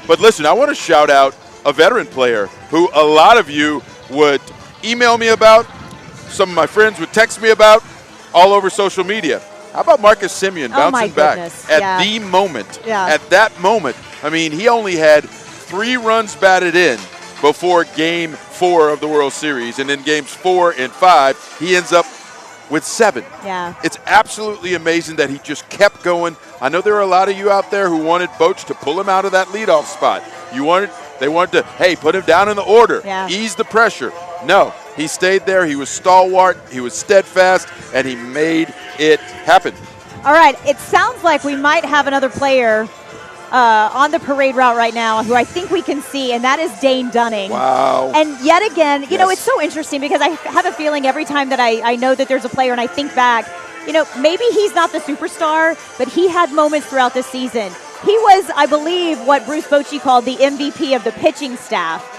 But listen, I want to shout out a veteran player who a lot of you would email me about, some of my friends would text me about, all over social media. How about Marcus Semien bouncing back at the moment? At that moment, I mean, he only had 3 runs batted in before Game 4 of the World Series, and in Games 4 and 5, he ends up with 7. Yeah. It's absolutely amazing that he just kept going. I know there are a lot of you out there who wanted Boch to pull him out of that leadoff spot. They wanted to, hey, put him down in the order, ease the pressure. No, he stayed there. He was stalwart. He was steadfast, and he made it happen. All right, it sounds like we might have another player on the parade route right now who I think we can see, and that is Dane Dunning. Wow. And yet again, you know, it's so interesting because I have a feeling every time that I know that there's a player and I think back, you know, maybe he's not the superstar, but he had moments throughout the season. He was, I believe, what Bruce Bochy called the MVP of the pitching staff.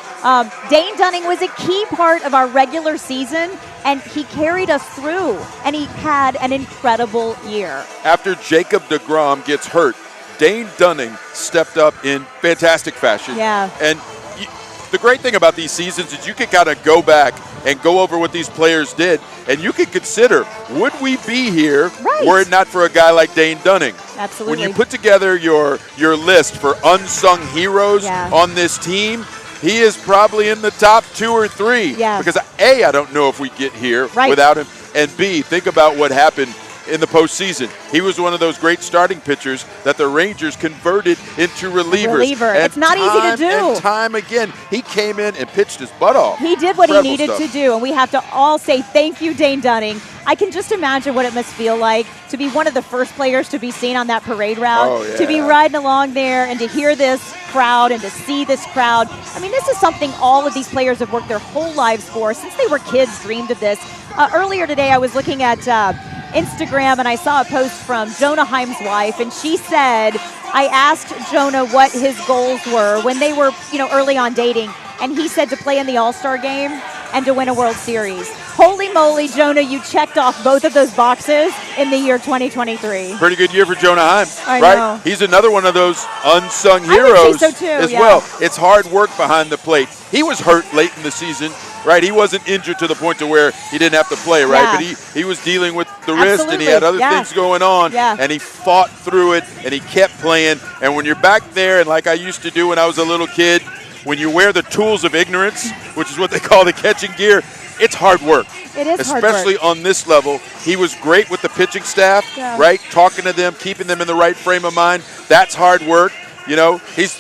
Dane Dunning was a key part of our regular season, and he carried us through, and he had an incredible year. After Jacob deGrom gets hurt, Dane Dunning stepped up in fantastic fashion. Yeah. And the great thing about these seasons is you can kind of go back and go over what these players did, and you can consider, would we be here were it not for a guy like Dane Dunning? Absolutely. When you put together your list for unsung heroes on this team, he is probably in the top 2 or 3. Yeah. Because A, I don't know if we get here without him, and B, think about what happened in the postseason. He was one of those great starting pitchers that the Rangers converted into relievers. And it's not easy to do. And time again, he came in and pitched his butt off. He did what he needed to do, and we have to all say thank you, Dane Dunning. I can just imagine what it must feel like to be one of the first players to be seen on that parade route, to be riding along there and to hear this crowd and to see this crowd. I mean, this is something all of these players have worked their whole lives for. Since they were kids, dreamed of this. Earlier today, I was looking at Instagram, and I saw a post from Jonah Heim's wife, and she said, I asked Jonah what his goals were when they were, you know, early on dating, and he said to play in the All-Star game and to win a World Series. Holy moly, Jonah, you checked off both of those boxes in the year 2023. Pretty good year for Jonah Heim, I right? know. He's another one of those unsung heroes as well. It's hard work behind the plate. He was hurt late in the season, right? He wasn't injured to the point to where he didn't have to play, right? But he was dealing with the wrist, and he had other things going on, and he fought through it, and he kept playing. And when you're back there, and like I used to do when I was a little kid, when you wear the tools of ignorance, which is what they call the catching gear, it's hard work. It is hard work. Especially on this level. He was great with the pitching staff, right? Talking to them, keeping them in the right frame of mind. That's hard work. You know, he's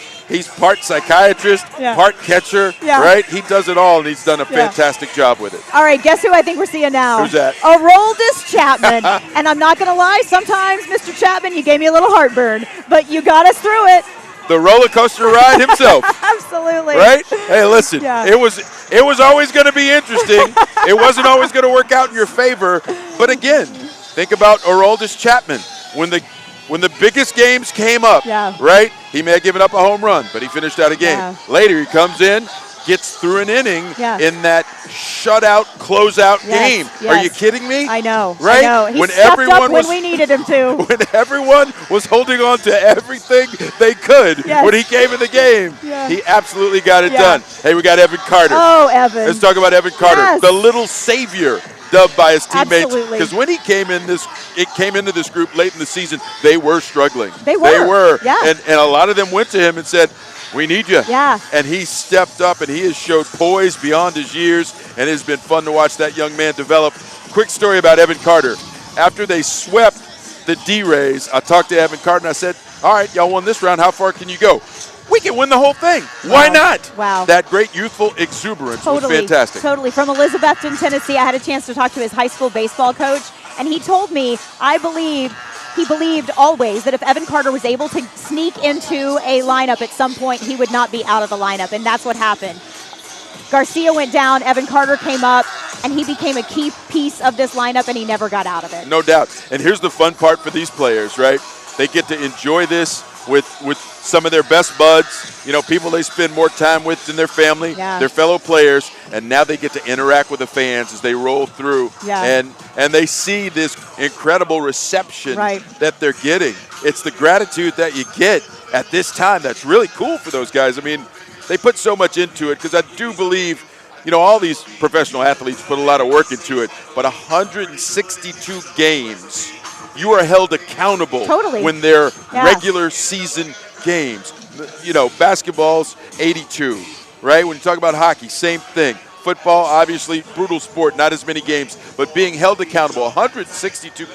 part psychiatrist, part catcher, right? He does it all, and he's done a fantastic job with it. All right, guess who I think we're seeing now? Who's that? Aroldis Chapman. And I'm not going to lie, sometimes, Mr. Chapman, you gave me a little heartburn, but you got us through it. The roller coaster ride himself. Absolutely. Right? Hey, listen, it was always going to be interesting. It wasn't always going to work out in your favor. But again, think about Aroldis Chapman. When the biggest games came up, right? He may have given up a home run, but he finished out a game. Later, he comes in, gets through an inning in that shutout, closeout game. Are you kidding me? I know. Right? I know. He when stepped everyone up when we needed him to. When everyone was holding on to everything they could when he came in the game, he absolutely got it done. Hey, we got Evan Carter. Oh, Evan. Let's talk about Evan Carter, the little savior, dubbed by his teammates. Because when he came into this group late in the season, they were struggling. They were. And a lot of them went to him and said, we need you. Yeah. And he stepped up, and he has showed poise beyond his years, and it has been fun to watch that young man develop. Quick story about Evan Carter. After they swept the D-Rays, I talked to Evan Carter, and I said, all right, y'all won this round. How far can you go? We can win the whole thing. Why not? Wow. That great youthful exuberance was fantastic. Totally. From Elizabethton, Tennessee, I had a chance to talk to his high school baseball coach, and he told me, he believed always that if Evan Carter was able to sneak into a lineup at some point, he would not be out of the lineup, and that's what happened. Garcia went down, Evan Carter came up, and he became a key piece of this lineup, and he never got out of it. No doubt. And here's the fun part for these players, right? They get to enjoy this with some of their best buds, people they spend more time with than their family, their fellow players, and now they get to interact with the fans as they roll through. And they see this incredible reception that they're getting. It's the gratitude that you get at this time that's really cool for those guys. I mean, they put so much into it because I do believe, all these professional athletes put a lot of work into it, but 162 games, you are held accountable when they're regular season games. Basketball's 82, right? When you talk about hockey, same thing. Football, obviously, brutal sport, not as many games, but being held accountable 162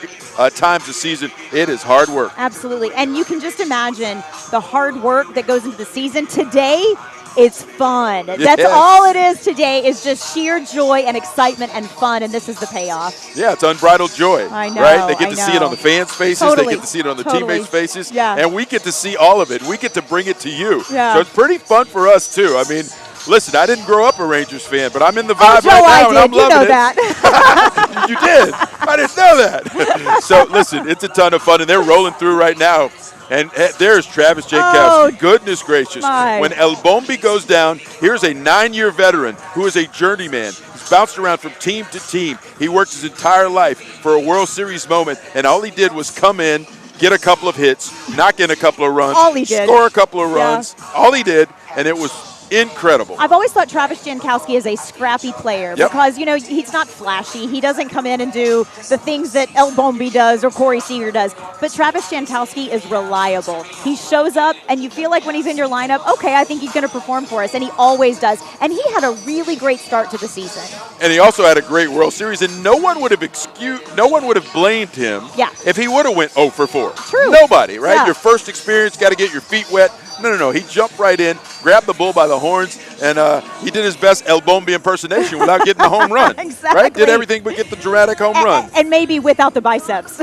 times a season, it is hard work. Absolutely. And you can just imagine the hard work that goes into the season. Today, it's fun. That's all it is today, is just sheer joy and excitement and fun, and this is the payoff. Yeah, it's unbridled joy. I know. Right? They get to see it on the fans' faces. They get to see it on the teammates' faces. And we get to see all of it. We get to bring it to you. So it's pretty fun for us, too. I mean, listen, I didn't grow up a Rangers fan, but I'm in the vibe right now, and I'm loving it. That. You did. I didn't know that. So, listen, it's a ton of fun, and they're rolling through right now. And there's Travis Jankowski. Goodness gracious. When El Bombi goes down, here's a 9-year veteran who is a journeyman. He's bounced around from team to team. He worked his entire life for a World Series moment, and all he did was come in, get a couple of hits, knock in a couple of runs, score a couple of runs. All he did, and it was incredible. I've always thought Travis Jankowski is a scrappy player because, he's not flashy. He doesn't come in and do the things that El Bombi does or Corey Seager does. But Travis Jankowski is reliable. He shows up, and you feel like when he's in your lineup, okay, I think he's going to perform for us, and he always does. And he had a really great start to the season. And he also had a great World Series, and no one would have blamed him if he would have went 0 for 4. True. Nobody, right? Your first experience, got to get your feet wet. No. He jumped right in, grabbed the bull by the horns, and he did his best El Bombi impersonation without getting the home run. Exactly. Right? Did everything but get the dramatic home run. And maybe without the biceps.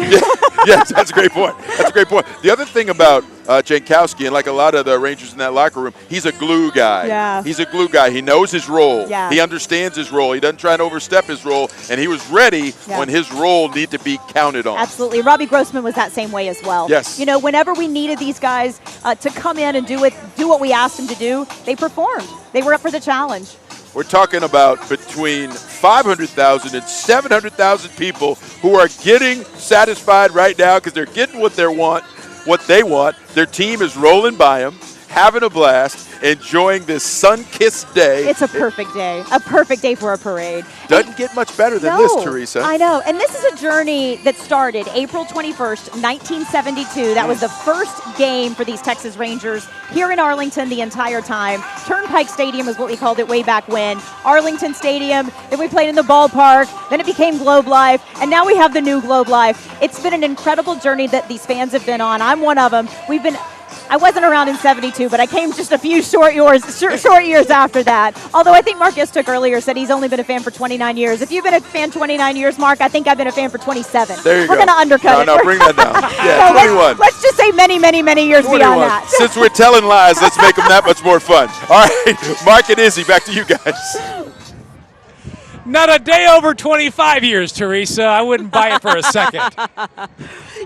Yes, that's a great point. The other thing about Jankowski, and like a lot of the Rangers in that locker room, he's a glue guy. He's a glue guy. He knows his role. He understands his role. He doesn't try to overstep his role, and he was ready when his role needed to be counted on. Absolutely. Robbie Grossman was that same way as well. Yes. Whenever we needed these guys to come in and do what we asked them to do, they performed. They were up for the challenge. We're talking about between 500,000 and 700,000 people who are getting satisfied right now because they're getting what they want. Their team is rolling by them, having a blast, enjoying this sun-kissed day. It's a perfect day. A perfect day for a parade. Doesn't get much better than this, Teresa. I know. And this is a journey that started April 21st, 1972. That was the first game for these Texas Rangers here in Arlington the entire time. Turnpike Stadium is what we called it way back when. Arlington Stadium. Then we played in the ballpark. Then it became Globe Life. And now we have the new Globe Life. It's been an incredible journey that these fans have been on. I'm one of them. I wasn't around in 72, but I came just a few short years after that. Although I think Mark Istook earlier said he's only been a fan for 29 years. If you've been a fan 29 years, Mark, I think I've been a fan for 27. There you go. We're going to undercut it. No, bring that down. Yeah, so 21. Let's just say many, many, many years 21. beyond that. Since we're telling lies, let's make them that much more fun. All right, Mark and Izzy, back to you guys. Not a day over 25 years, Teresa. I wouldn't buy it for a second.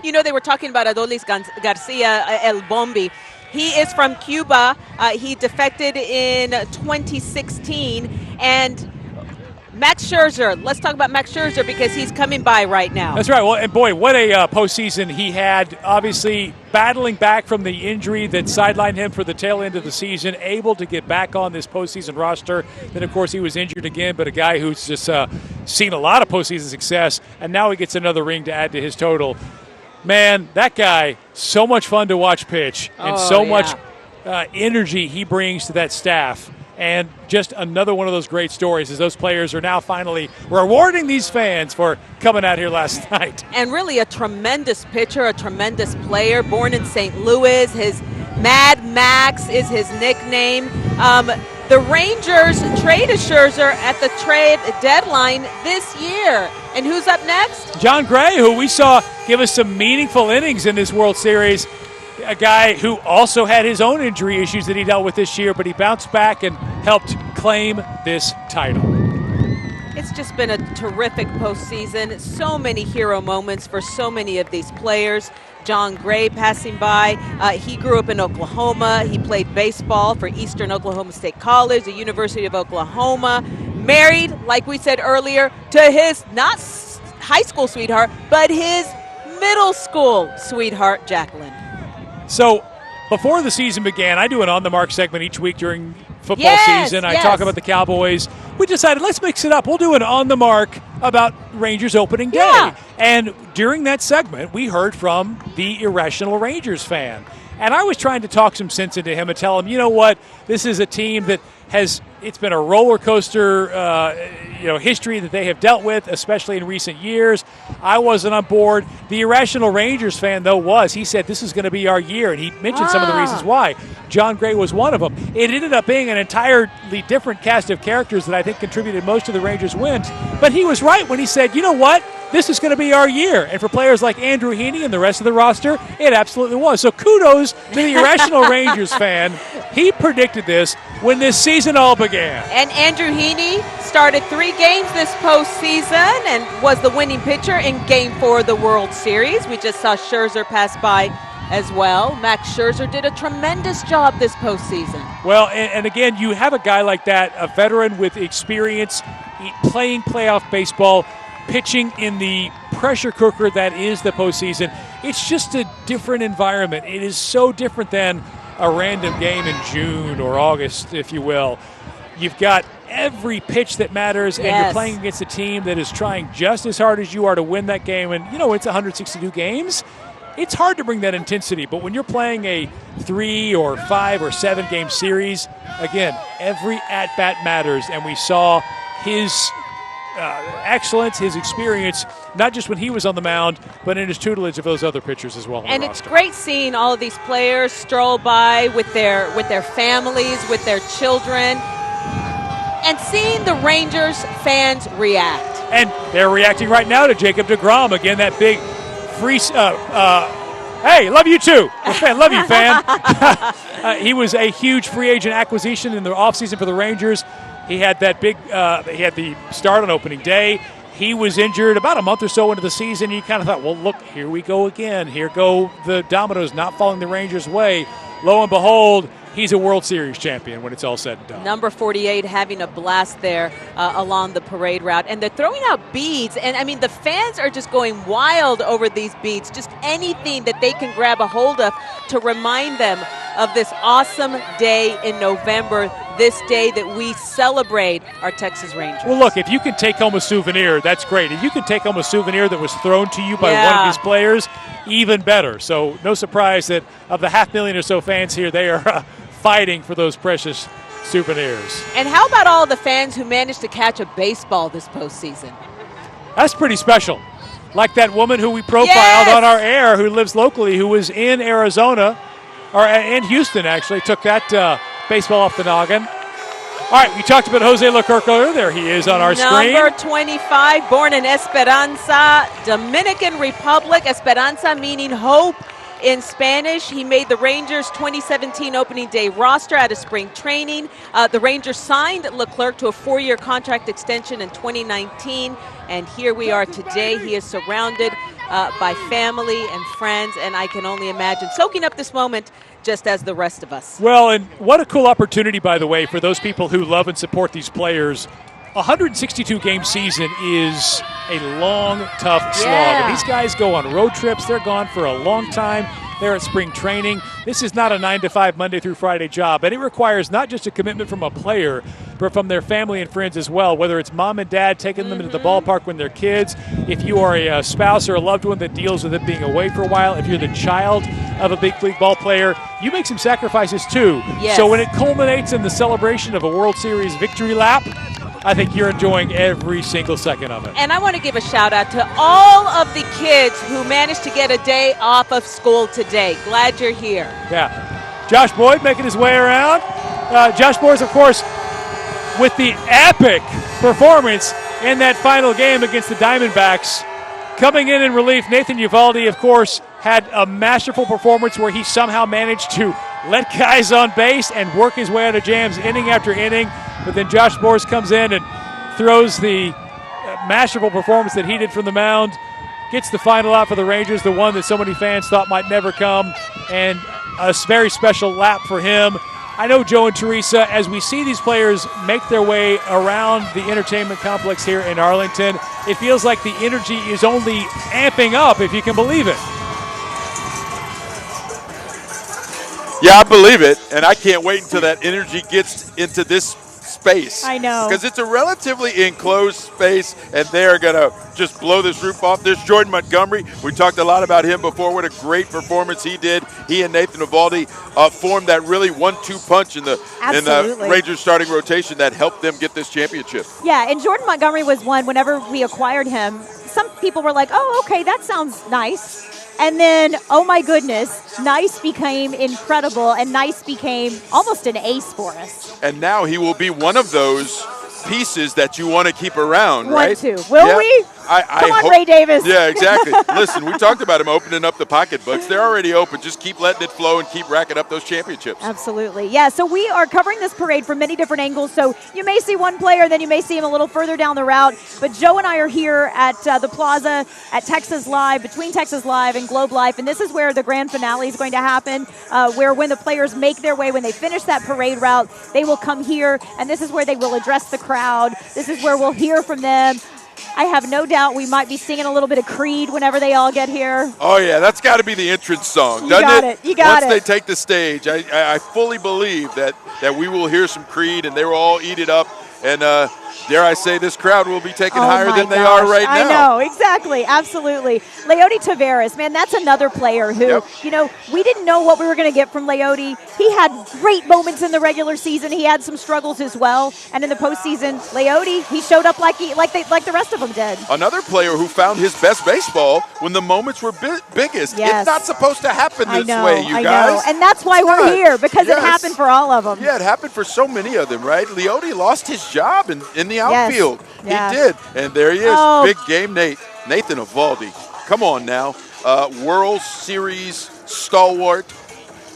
They were talking about Adolis Garcia, El Bombi. He is from Cuba. He defected in 2016. And Max Scherzer, let's talk about Max Scherzer because he's coming by right now. That's right. Well, and boy, what a postseason he had. Obviously, battling back from the injury that sidelined him for the tail end of the season, able to get back on this postseason roster. Then, of course, he was injured again, but a guy who's just seen a lot of postseason success, and now he gets another ring to add to his total. Man, that guy, so much fun to watch pitch, and much energy he brings to that staff. And just another one of those great stories as those players are now finally rewarding these fans for coming out here last night. And really a tremendous pitcher, a tremendous player, born in St. Louis. His Mad Max is his nickname. The Rangers traded Scherzer at the trade deadline this year. And who's up next? John Gray, who we saw give us some meaningful innings in this World Series. A guy who also had his own injury issues that he dealt with this year, but he bounced back and helped claim this title. It's just been a terrific postseason. So many hero moments for so many of these players. John Gray passing by. He grew up in Oklahoma. He played baseball for Eastern Oklahoma State College, the University of Oklahoma. Married, like we said earlier, to his not high school sweetheart, but his middle school sweetheart, Jacqueline. So before the season began, I do an On the Mark segment each week during football season. I talk about the Cowboys. We decided, let's mix it up. We'll do an On the Mark about Rangers opening day. Yeah. And during that segment, we heard from the irrational Rangers fan. And I was trying to talk some sense into him and tell him, you know what, this is a team that it's been a roller coaster, history that they have dealt with, especially in recent years. I wasn't on board. The irrational Rangers fan, though, was. He said this is going to be our year, and he mentioned some of the reasons why. John Gray was one of them. It ended up being an entirely different cast of characters that I think contributed most to the Rangers' wins. But he was right when he said, you know what? This is going to be our year. And for players like Andrew Heaney and the rest of the roster, it absolutely was. So kudos to the irrational Rangers fan. He predicted this when this season all began. And Andrew Heaney started 3 games this postseason and was the winning pitcher in Game 4 of the World Series. We just saw Scherzer pass by as well. Max Scherzer did a tremendous job this postseason. Well, and again, you have a guy like that, a veteran with experience, playing playoff baseball, pitching in the pressure cooker that is the postseason. It's just a different environment. It is so different than a random game in June or August, if you will. You've got every pitch that matters, and you're playing against a team that is trying just as hard as you are to win that game. And, it's 162 games. It's hard to bring that intensity, but when you're playing a 3 or 5 or 7 game series, again, every at-bat matters, and we saw his excellence, his experience, not just when he was on the mound, but in his tutelage of those other pitchers as well. And it's great seeing all of these players stroll by with their families, with their children, and seeing the Rangers fans react. And they're reacting right now to Jacob deGrom. Again, that big free. Hey, love you too. Love you, fan. He was a huge free agent acquisition in the offseason for the Rangers. He had that big. He had the start on opening day. He was injured about a month or so into the season. You kind of thought, well, look, here we go again. Here go the dominoes not falling the Rangers' way. Lo and behold, he's a World Series champion when it's all said and done. Number 48 having a blast there along the parade route. And they're throwing out beads. And, the fans are just going wild over these beads. Just anything that they can grab a hold of to remind them of this awesome day in November, this day that we celebrate our Texas Rangers. Well, look, if you can take home a souvenir, that's great. If you can take home a souvenir that was thrown to you by one of these players, even better. So no surprise that of the 500,000 or so fans here, they are fighting for those precious souvenirs. And how about all the fans who managed to catch a baseball this postseason? That's pretty special. Like that woman who we profiled on our air who lives locally, who was in Arizona, or in Houston actually, took that baseball off the noggin. All right, we talked about Jose Leclerc earlier. There he is on our screen. Number 25, born in Esperanza, Dominican Republic. Esperanza meaning hope in Spanish. He made the Rangers 2017 opening day roster out of spring training. The Rangers signed Leclerc to a 4-year contract extension in 2019. And here we are today. He is surrounded by family and friends, and I can only imagine soaking up this moment just as the rest of us. Well, and what a cool opportunity, by the way, for those people who love and support these players. A 162-game season is a long, tough slog. And these guys go on road trips. They're gone for a long time. They're at spring training. This is not a 9-to-5 Monday through Friday job, and it requires not just a commitment from a player, but from their family and friends as well, whether it's mom and dad taking them into the ballpark when they're kids, if you are a spouse or a loved one that deals with it being away for a while, if you're the child of a big league ball player, you make some sacrifices too. Yes. So when it culminates in the celebration of a World Series victory lap, I think you're enjoying every single second of it. And I want to give a shout out to all of the kids who managed to get a day off of school today. Glad you're here. Yeah. Josh Boyd making his way around. Josh Boyd, of course, with the epic performance in that final game against the Diamondbacks. Coming in relief, Nathan Eovaldi, of course, had a masterful performance where he somehow managed to let guys on base and work his way out of jams inning after inning. But then Josh Boyd comes in and throws the masterful performance that he did from the mound. gets the final out for the Rangers, the one that so many fans thought might never come, and a very special lap for him. I know, Joe and Teresa, as we see these players make their way around the entertainment complex here in Arlington, it feels like the energy is only amping up, if you can believe it. Yeah, I believe it, and I can't wait until that energy gets into this space. I know. Because it's a relatively enclosed space, and they're going to just blow this roof off. There's Jordan Montgomery. We talked a lot about him before. What a great performance he did. He and Nathan Eovaldi formed that really 1-2 punch in the Rangers starting rotation that helped them get this championship. Yeah, and Jordan Montgomery was one, whenever we acquired him, some people were like, oh, okay, that sounds nice. And then, oh my goodness, nice became incredible, and nice became almost an ace for us. And now he will be one of those pieces that you want to keep around, right? Will we? Come on, Ray Davis. Yeah, exactly. Listen, we talked about him opening up the pocketbooks. They're already open. Just keep letting it flow and keep racking up those championships. Absolutely. Yeah, so we are covering this parade from many different angles. So you may see one player, then you may see him a little further down the route. But Joe and I are here at the Plaza at Texas Live, between Texas Live and Globe Life. And this is where the grand finale is going to happen, where when the players make their way, when they finish that parade route, they will come here. And this is where they will address the crowd. This is where we'll hear from them. I have no doubt we might be singing a little bit of Creed whenever they all get here. Oh, yeah, that's got to be the entrance song, doesn't it? You got it. Once they take the stage, I fully believe that we will hear some Creed, and they will all eat it up. And dare I say, this crowd will be taken higher than they are right now. I know, exactly, absolutely. Leody Taveras, man, that's another player who, we didn't know what we were going to get from Leody. He had great moments in the regular season. He had some struggles as well. And in the postseason, Leody, he showed up like the rest of them did. Another player who found his best baseball when the moments were biggest. Yes. It's not supposed to happen this way, you guys. I know, and that's why we're here, because it happened for all of them. Yeah, it happened for so many of them, right? Leody lost his job in the outfield. Yes. He did. And there he is. Big game Nathan Eovaldi. Come on now. World Series stalwart.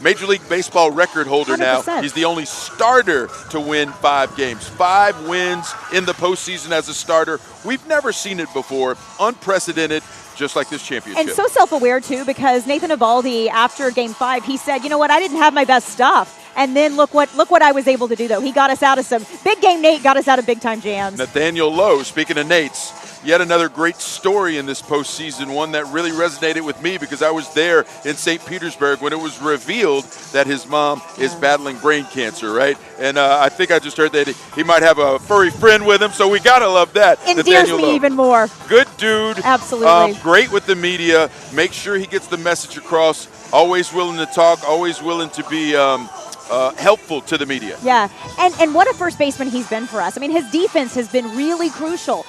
Major League Baseball record holder 100%. now. He's the only starter to win 5 games. 5 wins in the postseason as a starter. We've never seen it before. Unprecedented, just like this championship. And so self-aware, too, because Nathan Eovaldi, after Game 5, he said, you know what, I didn't have my best stuff. And then look what I was able to do, though. He got us out of some big game. Nate got us out of big-time jams. Nathaniel Low, speaking of Nate's, yet another great story in this postseason, one that really resonated with me because I was there in St. Petersburg when it was revealed that his mom is battling brain cancer, right? And I think I just heard that he might have a furry friend with him, so we got to love that. Endears me even more. Good dude. Absolutely. Great with the media. Make sure he gets the message across. Always willing to talk, always willing to be helpful to the media. Yeah, and what a first baseman he's been for us. I mean, his defense has been really crucial.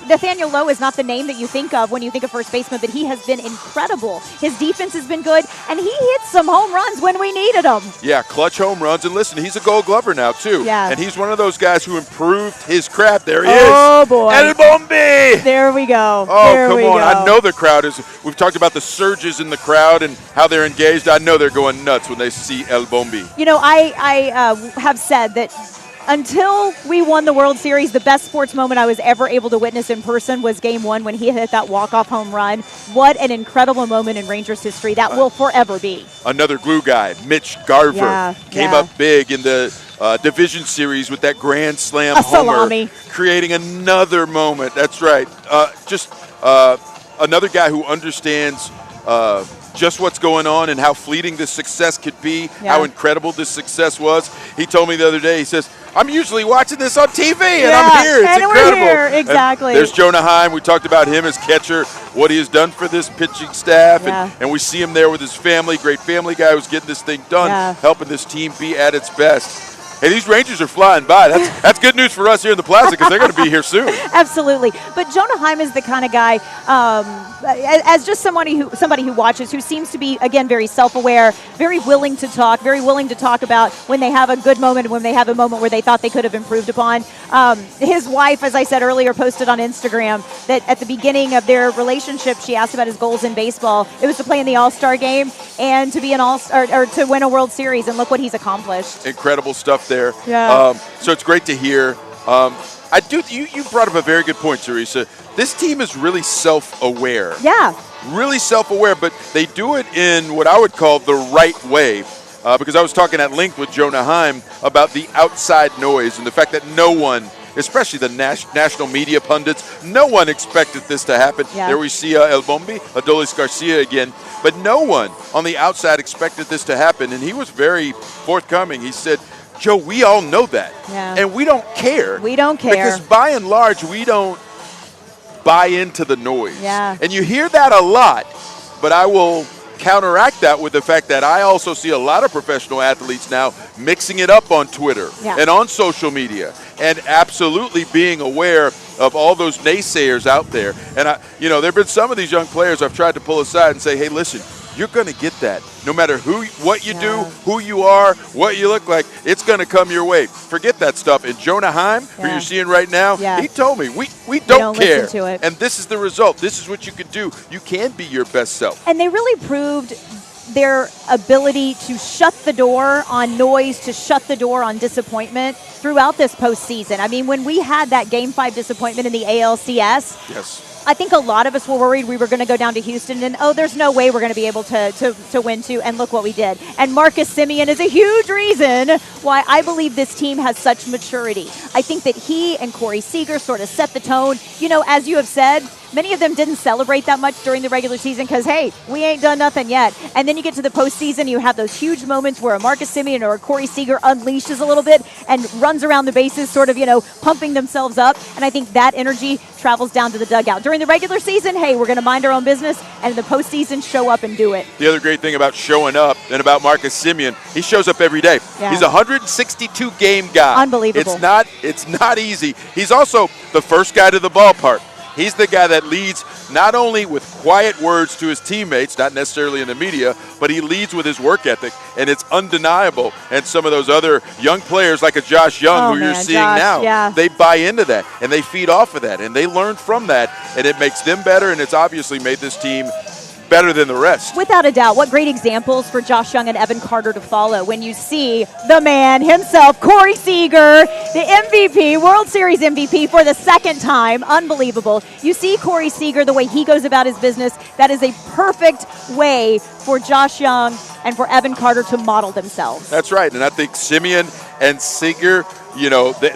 Nathaniel Low is not the name that you think of when you think of first baseman, but he has been incredible. His defense has been good, and he hits some home runs when we needed them. Yeah, clutch home runs. And listen, he's a Gold Glover now, too. Yeah. And he's one of those guys who improved his craft. There he is. Oh, boy. El Bombi! There we go. Oh, there come on. I know the crowd is. We've talked about the surges in the crowd and how they're engaged. I know they're going nuts when they see El Bombi. I have said that until we won the World Series, the best sports moment I was ever able to witness in person was Game 1 when he hit that walk-off home run. What an incredible moment in Rangers history. That will forever be. Another glue guy, Mitch Garver, came up big in the division series with that grand slam homer, salami, creating another moment. That's right. Just another guy who understands just what's going on and how fleeting this success could be, how incredible this success was. He told me the other day, he says, I'm usually watching this on TV, and I'm here. It's incredible. We're here. Exactly. And there's Jonah Heim. We talked about him as catcher, what he has done for this pitching staff, and we see him there with his family. Great family guy who's getting this thing done, helping this team be at its best. Hey, these Rangers are flying by. That's good news for us here in the Plaza because they're going to be here soon. Absolutely. But Jonah Heim is the kind of guy, as just somebody who watches, who seems to be, again, very self-aware, very willing to talk about when they have a good moment and when they have a moment where they thought they could have improved upon. His wife, as I said earlier, posted on Instagram that at the beginning of their relationship, she asked about his goals in baseball. It was to play in the All-Star game and to be an All-Star or to win a World Series, and look what he's accomplished. Incredible stuff there. Yeah. So it's great to hear. I do. You brought up a very good point, Teresa. This team is really self-aware. Yeah. Really self-aware, but they do it in what I would call the right way. Because I was talking at length with Jonah Heim about the outside noise and the fact that no one, especially the national media pundits, no one expected this to happen. Yeah. There we see El Bombi, Adolis Garcia again. But no one on the outside expected this to happen, and he was very forthcoming. He said, Joe, we all know that, and we don't care. We don't care. Because by and large, we don't buy into the noise. Yeah. And you hear that a lot, but I will counteract that with the fact that I also see a lot of professional athletes now mixing it up on Twitter and on social media, and absolutely being aware of all those naysayers out there. And there have been some of these young players I've tried to pull aside and say, hey, listen, you're going to get that. No matter what you do, who you are, what you look like, it's going to come your way. Forget that stuff. And Jonah Heim, who you're seeing right now, he told me, we don't care. Listen to it. And this is the result. This is what you can do. You can be your best self. And they really proved their ability to shut the door on noise, to shut the door on disappointment throughout this postseason. I mean, when we had that Game 5 disappointment in the ALCS, I think a lot of us were worried we were going to go down to Houston and, there's no way we're going to be able to win two. And look what we did. And Marcus Semien is a huge reason why I believe this team has such maturity. I think that he and Corey Seager sort of set the tone. As you have said, many of them didn't celebrate that much during the regular season because, hey, we ain't done nothing yet. And then you get to the postseason, you have those huge moments where a Marcus Semien or a Corey Seager unleashes a little bit and runs around the bases, sort of, pumping themselves up. And I think that energy travels down to the dugout. During the regular season, hey, we're going to mind our own business, and in the postseason, show up and do it. The other great thing about showing up and about Marcus Semien, he shows up every day. Yeah. He's a 162-game guy. Unbelievable. It's not easy. He's also the first guy to the ballpark. He's the guy that leads not only with quiet words to his teammates, not necessarily in the media, but he leads with his work ethic, and it's undeniable. And some of those other young players like a Josh Young, you're seeing now, they buy into that, and they feed off of that, and they learn from that, and it makes them better, and it's obviously made this team better than the rest. Without a doubt. What great examples for Josh Young and Evan Carter to follow when you see the man himself, Corey Seager, the MVP, World Series MVP for the second time. Unbelievable. You see Corey Seager, the way he goes about his business, that is a perfect way for Josh Young and for Evan Carter to model themselves. That's right. And I think Semien and Seager,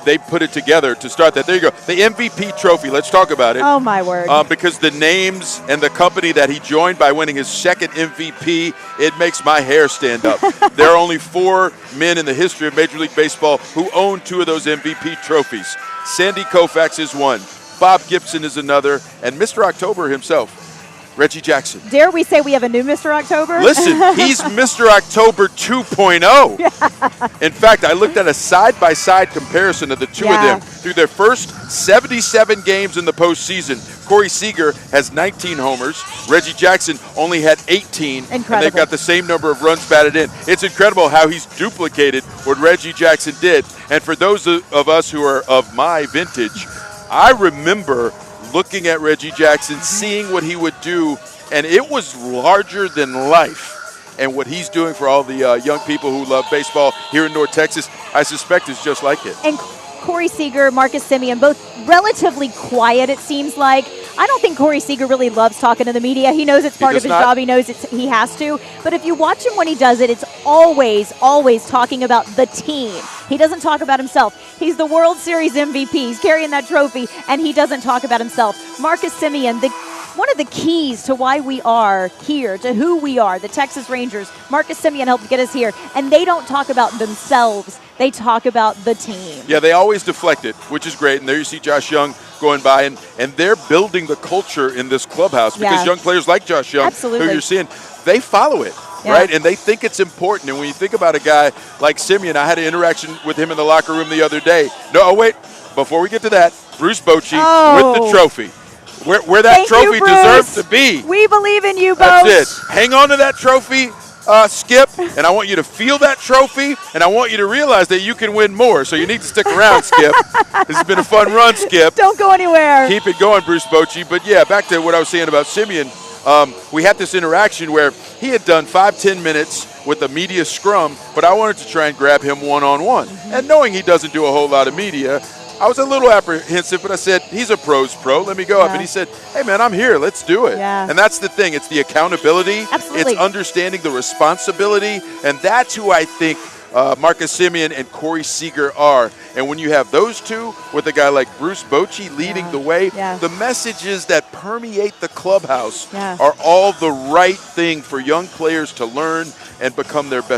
they put it together to start that. There you go. The MVP trophy. Let's talk about it. Oh, my word. Because the names and the company that he joined by winning his second MVP, it makes my hair stand up. There are only 4 men in the history of Major League Baseball who own 2 of those MVP trophies. Sandy Koufax is one. Bob Gibson is another. And Mr. October himself, Reggie Jackson. Dare we say we have a new Mr. October? Listen, he's Mr. October 2.0. In fact, I looked at a side-by-side comparison of the two of them. Through their first 77 games in the postseason, Corey Seager has 19 homers. Reggie Jackson only had 18. Incredible. And they've got the same number of runs batted in. It's incredible how he's duplicated what Reggie Jackson did. And for those of us who are of my vintage, I remember looking at Reggie Jackson, seeing what he would do, and it was larger than life. And what he's doing for all the young people who love baseball here in North Texas, I suspect is just like it. And Corey Seager, Marcus Semien, both relatively quiet, it seems like. I don't think Corey Seager really loves talking to the media. He knows it's part of his job. He knows he has to. But if you watch him when he does it, it's always talking about the team. He doesn't talk about himself. He's the World Series MVP. He's carrying that trophy, and he doesn't talk about himself. Marcus Semien, one of the keys to why we are here, to who we are, the Texas Rangers, Marcus Semien helped get us here, and they don't talk about themselves. They talk about the team. Yeah, they always deflect it, which is great. And there you see Josh Young going by, and they're building the culture in this clubhouse because young players like Josh Young, who you're seeing, they follow it. Right, and they think it's important. And when you think about a guy like Semien, I had an interaction with him in the locker room the other day. Wait, before we get to that, Bruce Bochy with the trophy. Where that trophy deserves to be. We believe in you, Boch. That's it. Hang on to that trophy, Skip, and I want you to feel that trophy, and I want you to realize that you can win more. So you need to stick around, Skip. This has been a fun run, Skip. Don't go anywhere. Keep it going, Bruce Bochy. But, yeah, back to what I was saying about Semien. We had this interaction where he had done 5-10 minutes with the media scrum, but I wanted to try and grab him one-on-one. And knowing he doesn't do a whole lot of media, I was a little apprehensive, but I said, he's a pro's pro. Let me go up. And he said, hey, man, I'm here. Let's do it. Yeah. And that's the thing. It's the accountability. Absolutely. It's understanding the responsibility. And that's who I think Marcus Semien and Corey Seager are. And when you have those two with a guy like Bruce Bochy leading the way, the messages that permeate the clubhouse are all the right thing for young players to learn and become their best.